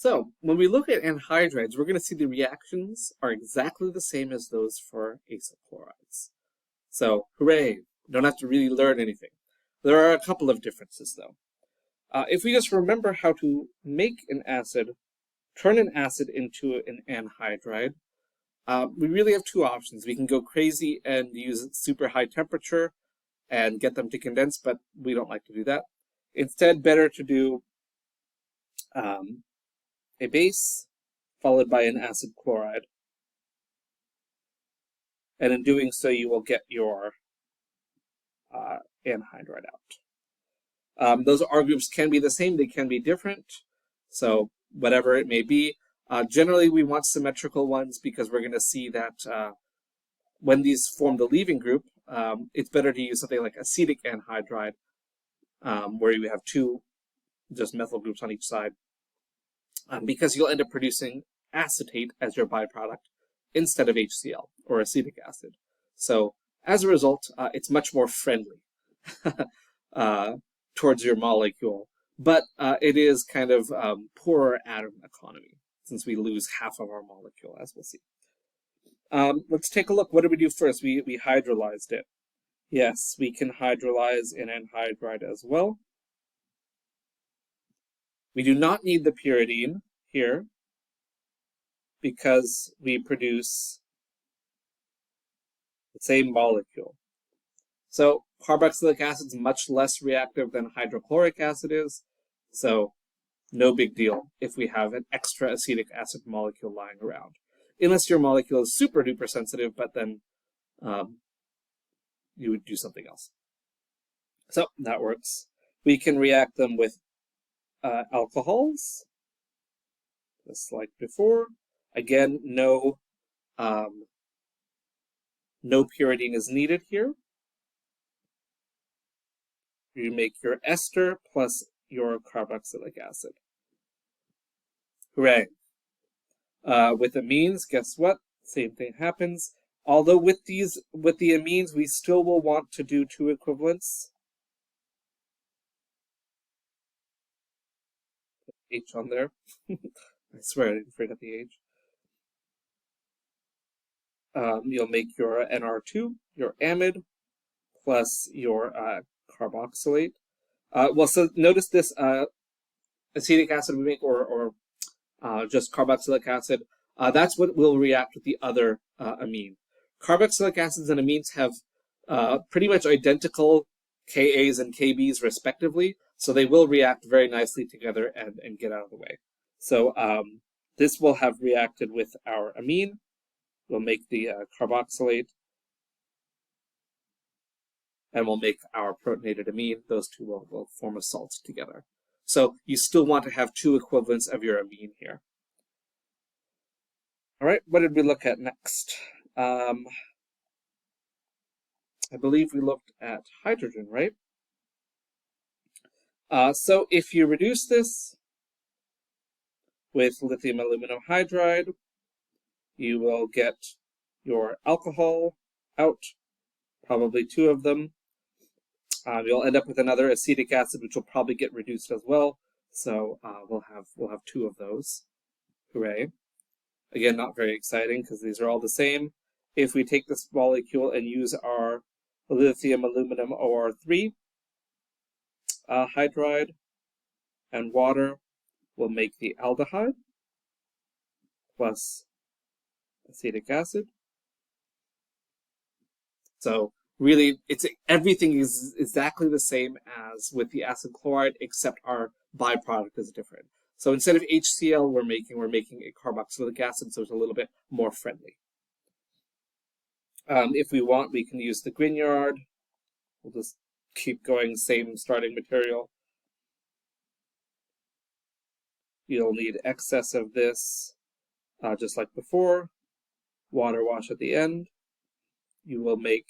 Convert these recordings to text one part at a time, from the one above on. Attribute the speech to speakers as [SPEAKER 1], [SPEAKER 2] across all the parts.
[SPEAKER 1] So when we look at anhydrides, we're going to see the reactions are exactly the same as those for acyl chlorides. So hooray, don't have to really learn anything. There are a couple of differences though. If we just remember how to make an acid, turn an acid into an anhydride, we really have two options. We can go crazy and use super high temperature and get them to condense, but we don't like to do that. Instead, better to do a base followed by an acid chloride. And in doing so, you will get your anhydride out. Those R groups can be the same, they can be different. So whatever it may be. Generally, we want symmetrical ones because we're going to see that when these form the leaving group, it's better to use something like acetic anhydride, where you have two just methyl groups on each side, because you'll end up producing acetate as your byproduct instead of HCl or acetic acid. So as a result, it's much more friendly towards your molecule, but it is kind of poorer atom economy since we lose half of our molecule, as we'll see. Let's take a look. What did we do first? We hydrolyzed it. Yes, we can hydrolyze an anhydride as well. We do not need the pyridine here because we produce the same molecule. So carboxylic acid is much less reactive than hydrochloric acid is, so no big deal if we have an extra acetic acid molecule lying around. Unless your molecule is super duper sensitive, but then you would do something else. So that works. We can react them with alcohols, just like before. Again, no pyridine is needed here. You make your ester plus your carboxylic acid. Hooray. With amines, guess what? Same thing happens. Although with the amines, we still will want to do two equivalents. Put H on there. I swear I didn't forget the H. You'll make your NR2, your amide, plus your carboxylate. Well, so notice this acetic acid we make, or just carboxylic acid. That's what will react with the other amine. Carboxylic acids and amines have pretty much identical Kas and Kbs respectively, so they will react very nicely together and get out of the way. So this will have reacted with our amine. We'll make the carboxylate, and we'll make our protonated amine. Those two will form a salt together. So you still want to have two equivalents of your amine here. All right, what did we look at next? I believe we looked at hydrogen, right? So if you reduce this with lithium aluminum hydride, you will get your alcohol out, probably two of them. You'll end up with another acetic acid, which will probably get reduced as well. So we'll have two of those. Hooray! Again, not very exciting because these are all the same. If we take this molecule and use our lithium aluminum OR3 hydride and water, we'll make the aldehyde plus acetic acid. So really, everything is exactly the same as with the acid chloride, except our byproduct is different. So instead of HCl, we're making a carboxylic acid, so it's a little bit more friendly. If we want, we can use the Grignard. We'll just keep going, same starting material. You'll need excess of this, just like before. Water wash at the end. You will make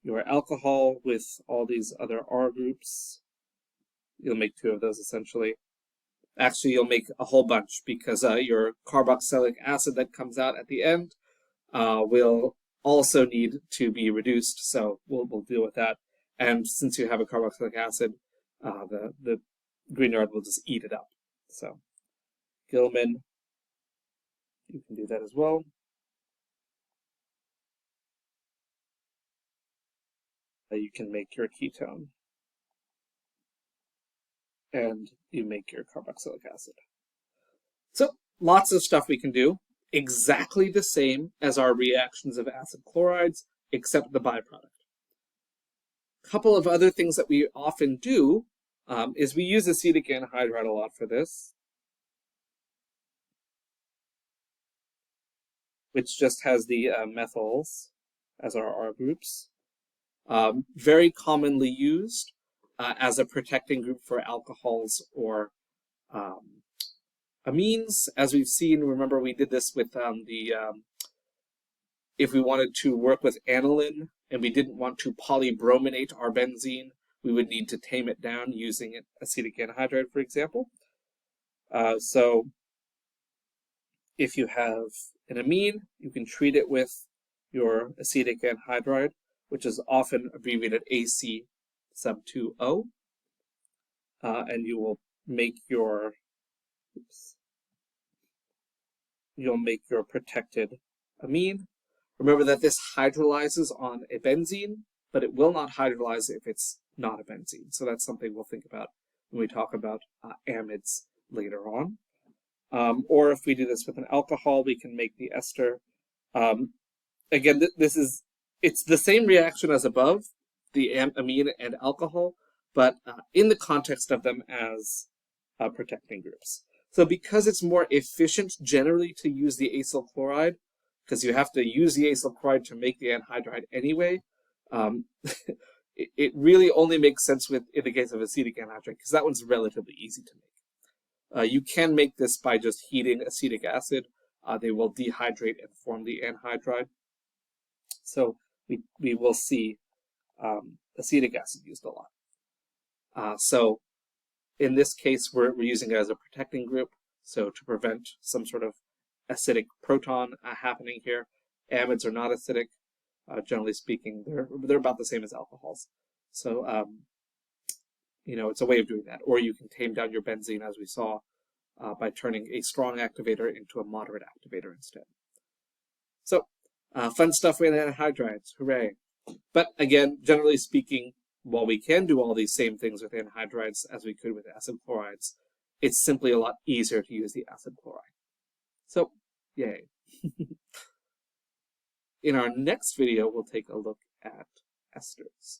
[SPEAKER 1] your alcohol with all these other R groups. You'll make two of those essentially. Actually, you'll make a whole bunch because your carboxylic acid that comes out at the end will also need to be reduced, so we'll deal with that. And since you have a carboxylic acid, the Grignard will just eat it up. So Gilman, you can do that as well. You can make your ketone. And you make your carboxylic acid. So lots of stuff we can do. Exactly the same as our reactions of acid chlorides, except the byproduct. A couple of other things that we often do is we use acetic anhydride a lot for this, which just has the methyls as our R groups. Very commonly used as a protecting group for alcohols or amines. As we've seen, remember we did this with if we wanted to work with aniline and we didn't want to polybrominate our benzene, we would need to tame it down using acetic anhydride, for example. So if you have an amine, you can treat it with your acetic anhydride, which is often abbreviated AC sub 2O, and you will make your protected amine. Remember that this hydrolyzes on a benzene, but it will not hydrolyze if it's not a benzene. So that's something we'll think about when we talk about amides later on. Or if we do this with an alcohol, we can make the ester. Again, it's the same reaction as above, the amine and alcohol, but in the context of them as protecting groups. So because it's more efficient generally to use the acyl chloride, because you have to use the acyl chloride to make the anhydride anyway, it really only makes sense in the case of acetic anhydride, because that one's relatively easy to make. You can make this by just heating acetic acid. They will dehydrate and form the anhydride. So we will see acetic acid used a lot. So in this case, we're using it as a protecting group, so to prevent some sort of acidic proton happening here. Amides are not acidic. Generally speaking, they're about the same as alcohols. So, it's a way of doing that. Or you can tame down your benzene, as we saw, by turning a strong activator into a moderate activator instead. So, fun stuff with anhydrides, hooray. But again, generally speaking, while we can do all these same things with anhydrides as we could with acid chlorides, it's simply a lot easier to use the acid chloride. So, yay. In our next video, we'll take a look at esters.